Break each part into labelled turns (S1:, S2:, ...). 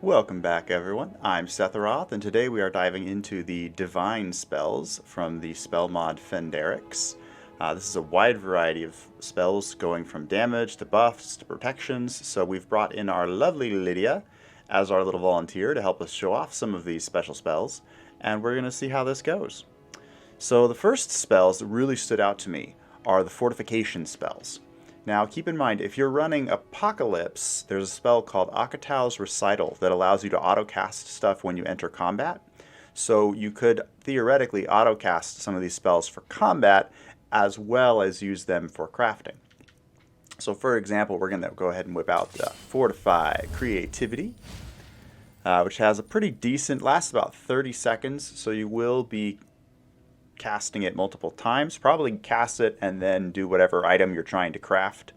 S1: Welcome back, everyone. I'm Setharoth, and today we are diving into the Divine spells from the spell mod Phenderix. This is a wide variety of spells going from damage to buffs to protections, so we've brought in our lovely Lydia as our little volunteer to help us show off some of these special spells, and we're going to see how this goes. So the first spells that really stood out to me are the fortification spells. Now, keep in mind, if you're running Apocalypse, there's a spell called Akatau's Recital that allows you to auto-cast stuff when you enter combat. So you could theoretically auto-cast some of these spells for combat as well as use them for crafting. So for example, we're going to go ahead and whip out Fortify Creativity, which has a pretty decent, lasts about 30 seconds, so you will be casting it multiple times. Probably cast it and then do whatever item you're trying to craft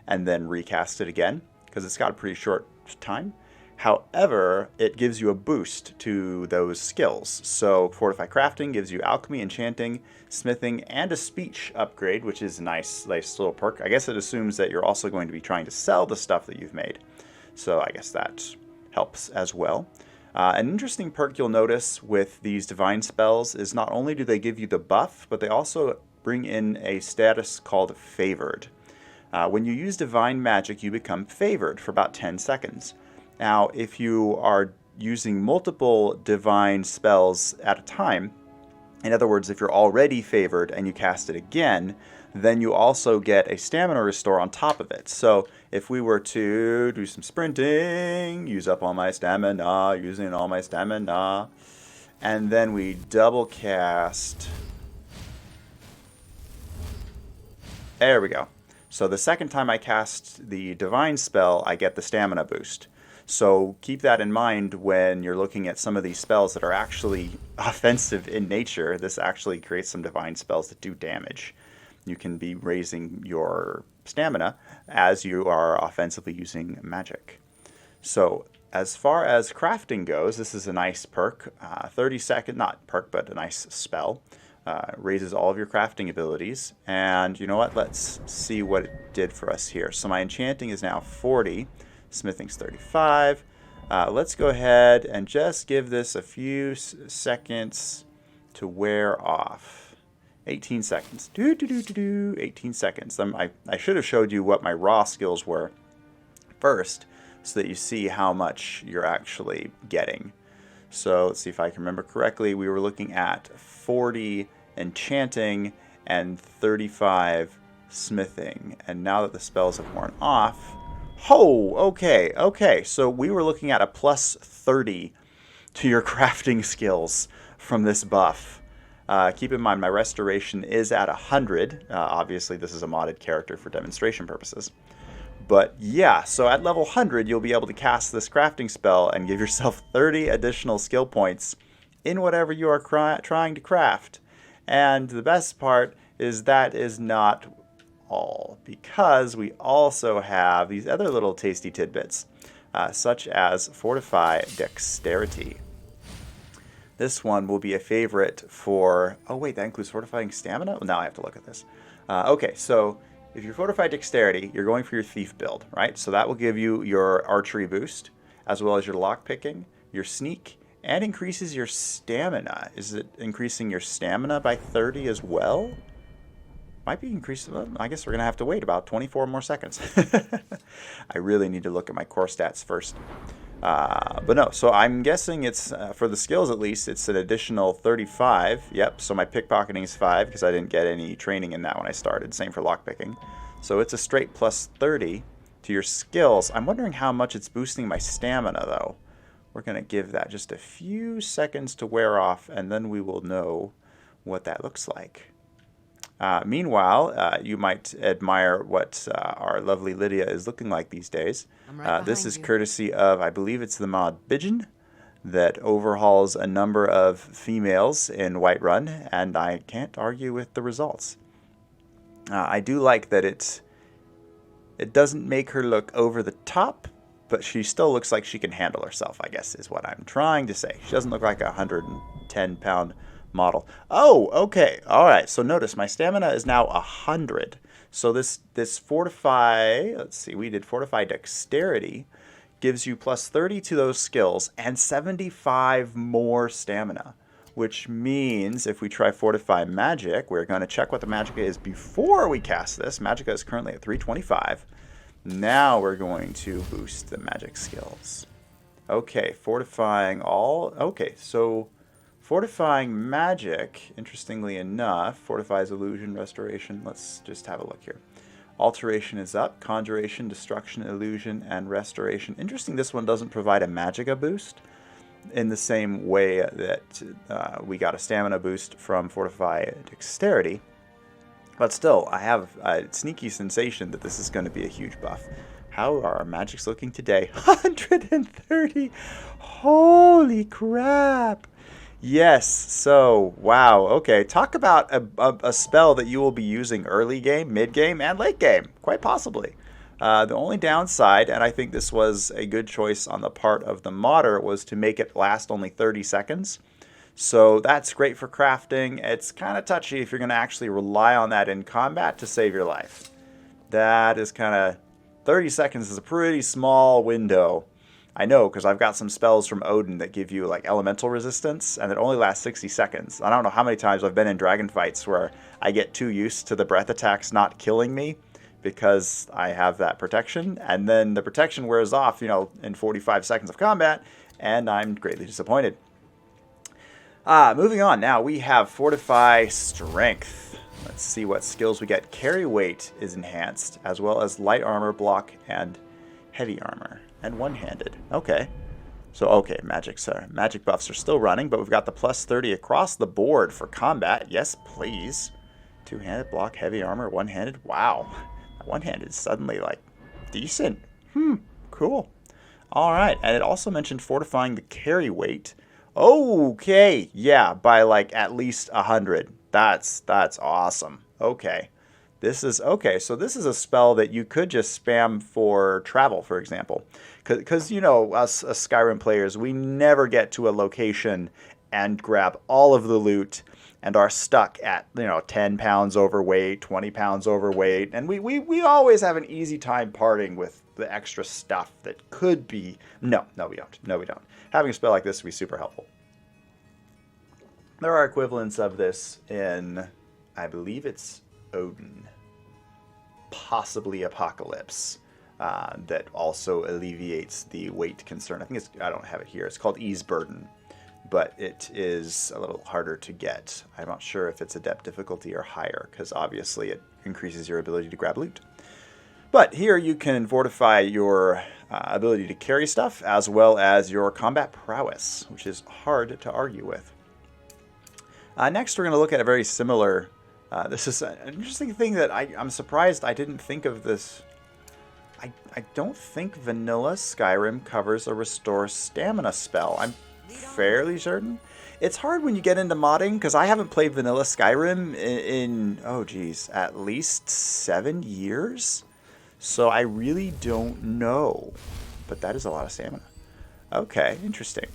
S1: and then recast it again because it's got a pretty short time. However, it gives you a boost to those skills. So Fortify Crafting gives you Alchemy, Enchanting, Smithing, and a Speech upgrade, which is a nice little perk. I guess it assumes that you're also going to be trying to sell the stuff that you've made. So I guess that helps as well. An interesting perk you'll notice with these divine spells is not only do they give you the buff, but they also bring in a status called favored. When you use divine magic, you become favored for about 10 seconds. Now, if you are using multiple divine spells at a time, in other words, if you're already favored and you cast it again, then you also get a stamina restore on top of it. So if we were to do some sprinting, use up all my stamina, using all my stamina, and then we double cast. There we go. So the second time I cast the divine spell, I get the stamina boost. So keep that in mind when you're looking at some of these spells that are actually offensive in nature. This actually creates some divine spells that do damage. You can be raising your stamina as you are offensively using magic. So as far as crafting goes, this is a nice perk. 30-second, not perk, but a nice spell. Raises all of your crafting abilities. And you know what? Let's see what it did for us here. So my enchanting is now 40. Smithing's 35. Let's go ahead and just give this a few seconds to wear off. 18 seconds. 18 seconds. I should have showed you what my raw skills were first so that you see how much you're actually getting. So let's see if I can remember correctly. We were looking at 40 enchanting and 35 smithing. And now that the spells have worn off... Oh, okay. So we were looking at a plus 30 to your crafting skills from this buff. Keep in mind, my restoration is at 100. Obviously, this is a modded character for demonstration purposes. But yeah, so at level 100, you'll be able to cast this crafting spell and give yourself 30 additional skill points in whatever you are trying to craft. And the best part is that is not all, because we also have these other little tasty tidbits, such as Fortify Dexterity. This one will be a favorite for... Oh, wait, that includes fortifying stamina? Well, now I have to look at this. Okay, so if you fortify dexterity, you're going for your thief build, right? So that will give you your archery boost, as well as your lockpicking, your sneak, and increases your stamina. Is it increasing your stamina by 30 as well? Might be increased. Well, I guess we're going to have to wait about 24 more seconds. I really need to look at my core stats first. But no, so I'm guessing it's, for the skills at least, it's an additional 35. Yep, so my pickpocketing is 5 because I didn't get any training in that when I started. Same for lockpicking. So it's a straight plus 30 to your skills. I'm wondering how much it's boosting my stamina, though. We're going to give that just a few seconds to wear off, and then we will know what that looks like. Meanwhile, you might admire what our lovely Lydia is looking like these days. This is courtesy of, I believe it's the mod Bijan, that overhauls a number of females in Whiterun, and I can't argue with the results. I do like that it doesn't make her look over the top, but she still looks like she can handle herself, I guess, is what I'm trying to say. She doesn't look like a 110-pound model. Oh, okay. All right. So notice my stamina is now 100. So this fortify, let's see, we did fortify dexterity gives you plus 30 to those skills and 75 more stamina, which means if we try Fortify Magic, we're going to check what the Magicka is before we cast this. Magicka is currently at 325. Now we're going to boost the magic skills. Okay, fortifying all. Okay, so fortifying magic, interestingly enough, fortifies illusion, restoration. Let's just have a look here. Alteration is up, conjuration, destruction, illusion, and restoration. Interesting, this one doesn't provide a magicka boost in the same way that we got a stamina boost from fortify dexterity. But still, I have a sneaky sensation that this is going to be a huge buff. How are our magics looking today? 130! Holy crap! Yes, so, wow, okay. Talk about a spell that you will be using early game, mid game, and late game, quite possibly. The only downside, and I think this was a good choice on the part of the modder, was to make it last only 30 seconds. So that's great for crafting. It's kind of touchy if you're going to actually rely on that in combat to save your life. That is kind of... 30 seconds is a pretty small window. I know, because I've got some spells from Odin that give you like elemental resistance, and it only lasts 60 seconds. I don't know how many times I've been in dragon fights where I get too used to the breath attacks not killing me because I have that protection, and then the protection wears off, you know, in 45 seconds of combat, and I'm greatly disappointed. Moving on, now we have Fortify Strength. Let's see what skills we get. Carry weight is enhanced, as well as light armor, block, and heavy armor. And one-handed. Okay. So, okay, magic buffs are still running, but we've got the plus 30 across the board for combat. Yes, please. Two-handed, block, heavy armor, one-handed. Wow. One-handed is suddenly, like, decent. Cool. All right, and it also mentioned fortifying the carry weight. Okay, yeah, by, like, at least 100. That's awesome. Okay. So this is a spell that you could just spam for travel, for example. Because, you know, us Skyrim players, we never get to a location and grab all of the loot and are stuck at, you know, 10 pounds overweight, 20 pounds overweight. And we always have an easy time parting with the extra stuff that could be... No, we don't. No, we don't. Having a spell like this would be super helpful. There are equivalents of this in, I believe it's Odin, possibly Apocalypse, that also alleviates the weight concern. I think I don't have it here. It's called Ease Burden, but it is a little harder to get. I'm not sure if it's adept difficulty or higher, because obviously it increases your ability to grab loot. But here you can fortify your ability to carry stuff, as well as your combat prowess, which is hard to argue with. Next, we're going to look at a very similar... this is an interesting thing that I'm surprised I didn't think of this. I don't think vanilla Skyrim covers a restore stamina spell. I'm fairly certain. It's hard when you get into modding, because I haven't played vanilla Skyrim in, oh geez, at least 7 years. So I really don't know. But that is a lot of stamina. Okay, interesting.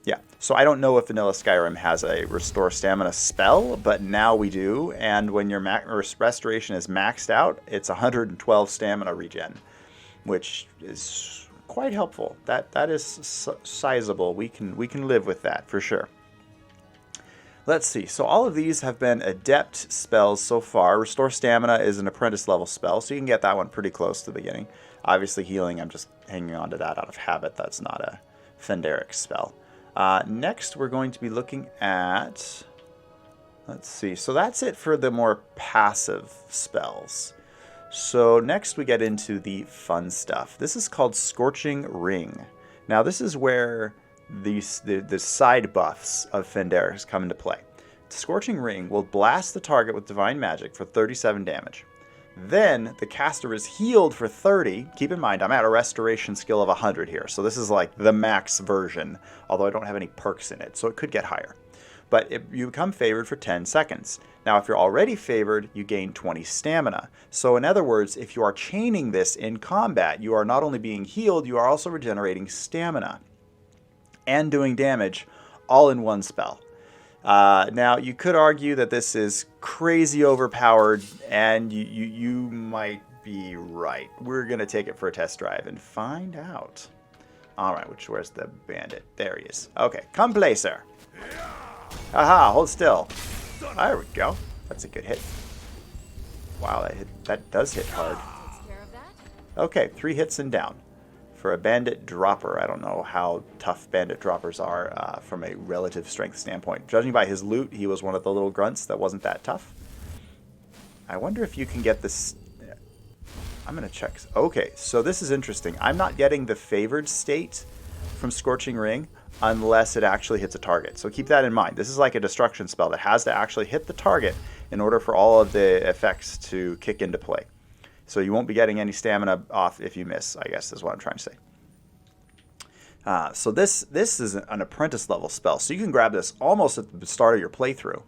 S1: Yeah, so I don't know if vanilla Skyrim has a restore stamina spell, but now we do. And when your restoration is maxed out, it's 112 stamina regen, which is quite helpful. That is sizable. We can live with that for sure. Let's see. So all of these have been adept spells so far. Restore stamina is an apprentice level spell, so you can get that one pretty close to the beginning. Obviously healing, I'm just hanging on to that out of habit. That's not a Phenderix spell. Next, we're going to be looking at, let's see, so that's it for the more passive spells. So next we get into the fun stuff. This is called Scorching Ring. Now this is where the side buffs of Phenderix come into play. Scorching Ring will blast the target with divine magic for 37 damage. Then the caster is healed for 30. Keep in mind, I'm at a restoration skill of 100 here, so this is like the max version, although I don't have any perks in it, so it could get higher. But you become favored for 10 seconds. Now, if you're already favored, you gain 20 stamina. So in other words, if you are chaining this in combat, you are not only being healed, you are also regenerating stamina and doing damage all in one spell. Now, you could argue that this is crazy overpowered, and you might be right. We're going to take it for a test drive and find out. All right, where's the bandit? There he is. Okay, come play, sir. Aha, hold still. There we go. That's a good hit. Wow, that does hit hard. Okay, 3 hits and down. For a bandit dropper, I don't know how tough bandit droppers are from a relative strength standpoint. Judging by his loot, he was one of the little grunts that wasn't that tough. I wonder if you can get this... I'm going to check. Okay, so this is interesting. I'm not getting the favored state from Scorching Ring unless it actually hits a target. So keep that in mind. This is like a destruction spell that has to actually hit the target in order for all of the effects to kick into play. So you won't be getting any stamina off if you miss, I guess is what I'm trying to say. So this is an apprentice level spell. So you can grab this almost at the start of your playthrough.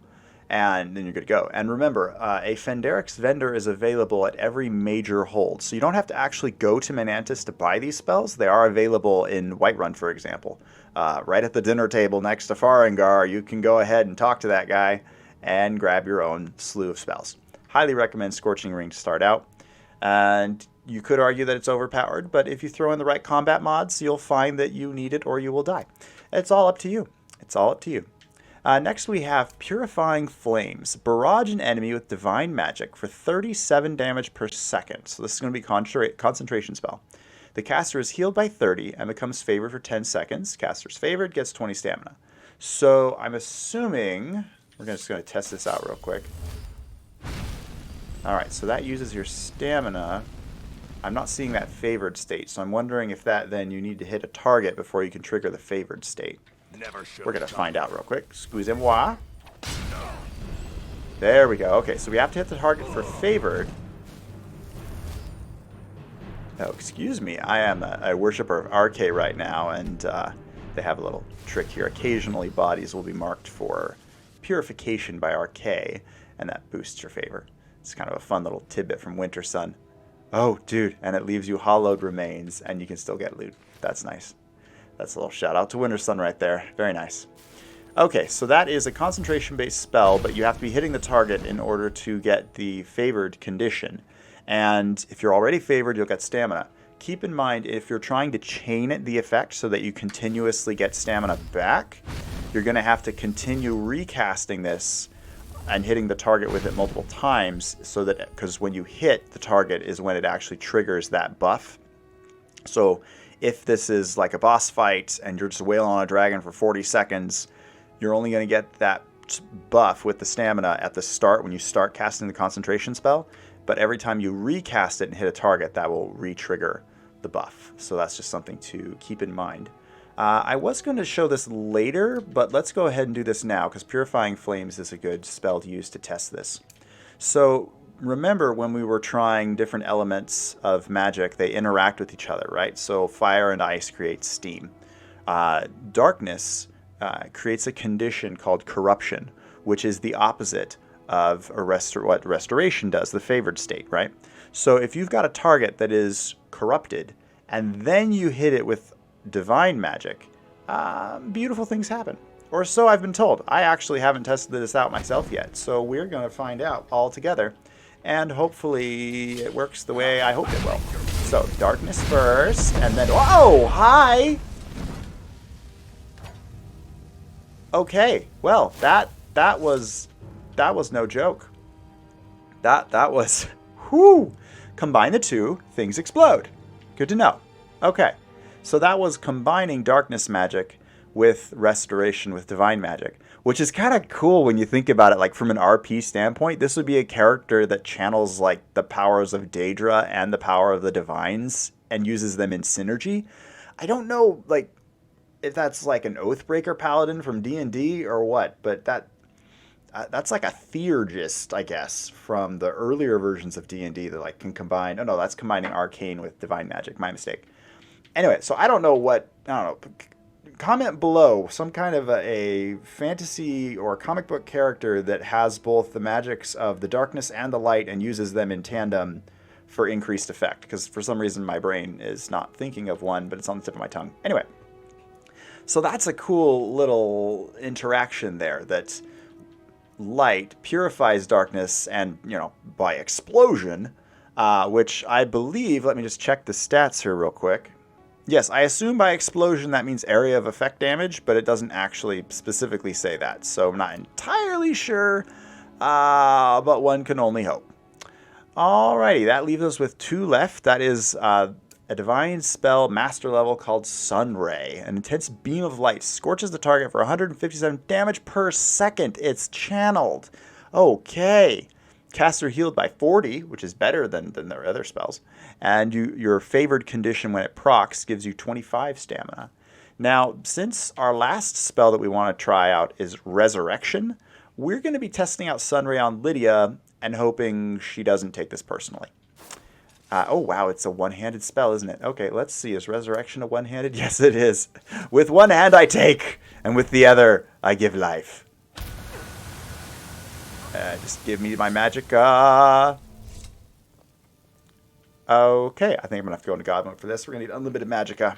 S1: And then you're good to go. And remember, a Phenderix vendor is available at every major hold. So you don't have to actually go to Menantis to buy these spells. They are available in Whiterun, for example. Right at the dinner table next to Farengar, you can go ahead and talk to that guy and grab your own slew of spells. Highly recommend Scorching Ring to start out. And you could argue that it's overpowered, but if you throw in the right combat mods, you'll find that you need it or you will die. It's all up to you. It's all up to you. Next we have Purifying Flames. Barrage an enemy with divine magic for 37 damage per second. So this is going to be a concentration spell. The caster is healed by 30 and becomes favored for 10 seconds. Caster's favored gets 20 stamina. So I'm assuming... We're just going to test this out real quick. Alright, so that uses your stamina. I'm not seeing that favored state, so I'm wondering if that then you need to hit a target before you can trigger the favored state. We're going to find out real quick. Excusez-moi. There we go. Okay, so we have to hit the target for favored. Oh, excuse me. I am a worshiper of RK right now, and they have a little trick here. Occasionally, bodies will be marked for purification by RK, and that boosts your favor. It's kind of a fun little tidbit from Winter Sun. Oh, dude, and it leaves you hollowed remains, and you can still get loot. That's nice. That's a little shout out to Winter Sun right there. Very nice. Okay, so that is a concentration-based spell, but you have to be hitting the target in order to get the favored condition. And if you're already favored, you'll get stamina. Keep in mind, if you're trying to chain the effect so that you continuously get stamina back, you're going to have to continue recasting this and hitting the target with it multiple times, so that, because when you hit the target is when it actually triggers that buff. So if this is like a boss fight and you're just wailing on a dragon for 40 seconds, you're only going to get that buff with the stamina at the start when you start casting the concentration spell. But every time you recast it and hit a target, that will re-trigger the buff. So that's just something to keep in mind. I was going to show this later, but let's go ahead and do this now, because Purifying Flames is a good spell to use to test this. So remember when we were trying different elements of magic, they interact with each other, right? So fire and ice create steam. Darkness creates a condition called corruption, which is the opposite of what restoration does, the favored state, right? So if you've got a target that is corrupted, and then you hit it with divine magic, beautiful things happen. Or so I've been told. I actually haven't tested this out myself yet, so we're going to find out all together. And hopefully it works the way I hope it will. So, darkness first, and then... Whoa! Hi! Okay, well, that was no joke. That was... Whoo! Combine the two, things explode. Good to know. Okay, so that was combining darkness magic with restoration with divine magic, which is kind of cool when you think about it. Like from an RP standpoint, this would be a character that channels like the powers of Daedra and the power of the divines and uses them in synergy. I don't know like if that's like an Oathbreaker paladin from D&D or what, but that's like a theurgist, I guess, from the earlier versions of D&D that like can combine. Oh no, that's combining arcane with divine magic. My mistake. Anyway, so I don't know. Comment below some kind of a fantasy or comic book character that has both the magics of the darkness and the light and uses them in tandem for increased effect. Because for some reason my brain is not thinking of one, but it's on the tip of my tongue. Anyway, so that's a cool little interaction there, that light purifies darkness and, by explosion, which I believe, let me just check the stats here real quick. Yes, I assume by explosion that means area of effect damage, but it doesn't actually specifically say that, so I'm not entirely sure, but one can only hope. Alrighty, that leaves us with 2 left. That is a divine spell master level called Sunray. An intense beam of light scorches the target for 157 damage per second. It's channeled. Okay. Caster healed by 40, which is better than their other spells. And your favored condition when it procs gives you 25 stamina. Now, since our last spell that we want to try out is Resurrection, we're going to be testing out Sunray on Lydia and hoping she doesn't take this personally. Oh, wow, it's a one-handed spell, isn't it? Okay, let's see. Is Resurrection a one-handed? Yes, it is. With one hand I take, and with the other I give life. Just give me my magicka. Okay, I think I'm going to have to go into God mode for this. We're going to need unlimited magicka.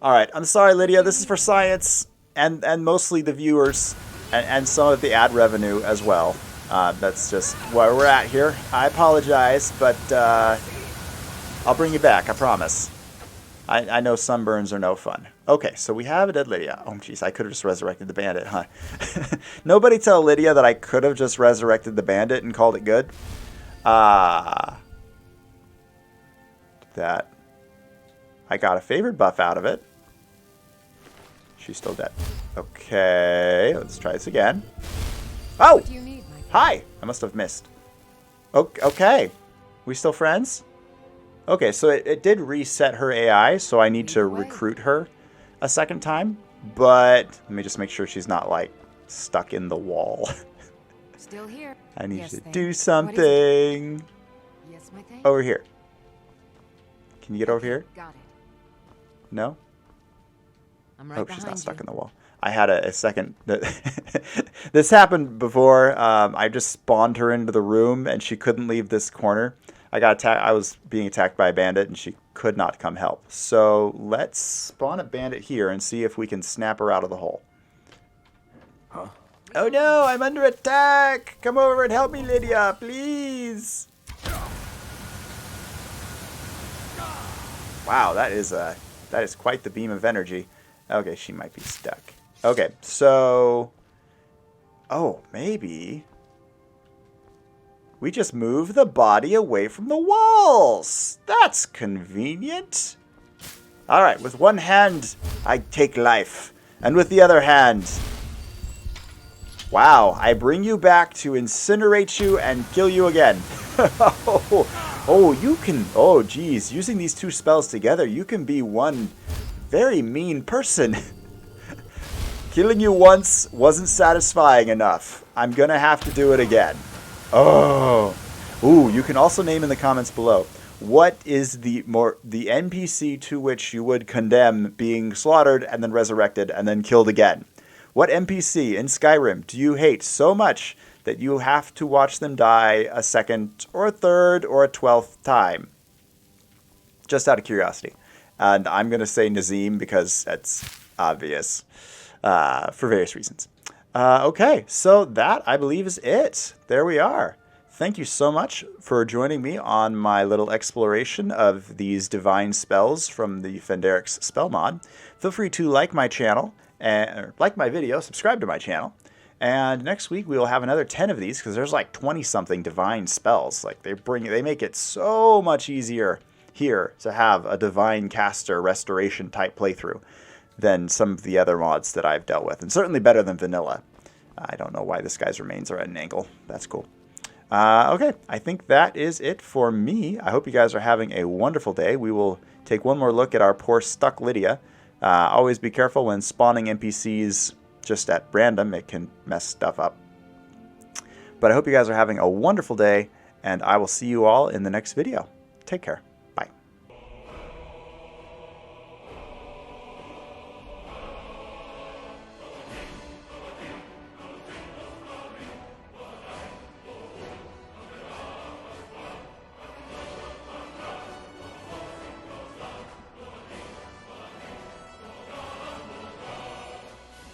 S1: Alright, I'm sorry, Lydia. This is for science, and mostly the viewers, and some of the ad revenue as well. That's just where we're at here. I apologize, but I'll bring you back, I promise. I know sunburns are no fun. Okay, so we have a dead Lydia. Oh, jeez, I could have just resurrected the bandit, huh? Nobody tell Lydia that I could have just resurrected the bandit and called it good. That I got a favored buff out of it. She's still dead. Okay, let's try this again. Oh!
S2: What do you need, my friend?
S1: Hi! I must have missed. Okay. We still friends? Okay, so it did reset her AI, so I need to recruit her a second time. But let me just make sure she's not, like, stuck in the wall.
S2: Still here.
S1: I need
S2: Yes,
S1: to
S2: thing.
S1: do something.
S2: Yes, my thing.
S1: Over here. Can you get over here?
S2: Got it.
S1: No?
S2: I'm right
S1: Oh,
S2: behind
S1: she's not stuck
S2: you.
S1: in the wall. I had a second. This happened before. I just spawned her into the room, and she couldn't leave this corner. I got attacked. I was being attacked by a bandit, and she could not come help. So let's spawn a bandit here and see if we can snap her out of the hole.
S3: Huh?
S1: Oh no! I'm under attack! Come over and help me, Lydia, please. Wow, that is quite the beam of energy. Okay, she might be stuck. Okay, so... Oh, maybe... we just move the body away from the walls. That's convenient. Alright, with one hand, I take life. And with the other hand... wow, I bring you back to incinerate you and kill you again. Oh, you can... oh, geez. Using these two spells together, you can be one very mean person. Killing you once wasn't satisfying enough. I'm gonna have to do it again. Oh. Ooh, you can also name in the comments below. What is the NPC to which you would condemn being slaughtered and then resurrected and then killed again? What NPC in Skyrim do you hate so much that you have to watch them die a second or a third or a 12th time? Just out of curiosity. And I'm going to say Nazim because that's obvious for various reasons. Okay, so that, I believe, is it. There we are. Thank you so much for joining me on my little exploration of these divine spells from the Phenderix spell mod. Feel free to like my channel, and like my video, subscribe to my channel. And next week we will have another 10 of these because there's like 20-something divine spells. Like they make it so much easier here to have a divine caster restoration type playthrough than some of the other mods that I've dealt with, and certainly better than vanilla. I don't know why this guy's remains are at an angle. That's cool. Okay, I think that is it for me. I hope you guys are having a wonderful day. We will take one more look at our poor stuck Lydia. Always be careful when spawning NPCs just at random. It can mess stuff up. But I hope you guys are having a wonderful day, and I will see you all in the next video. Take care.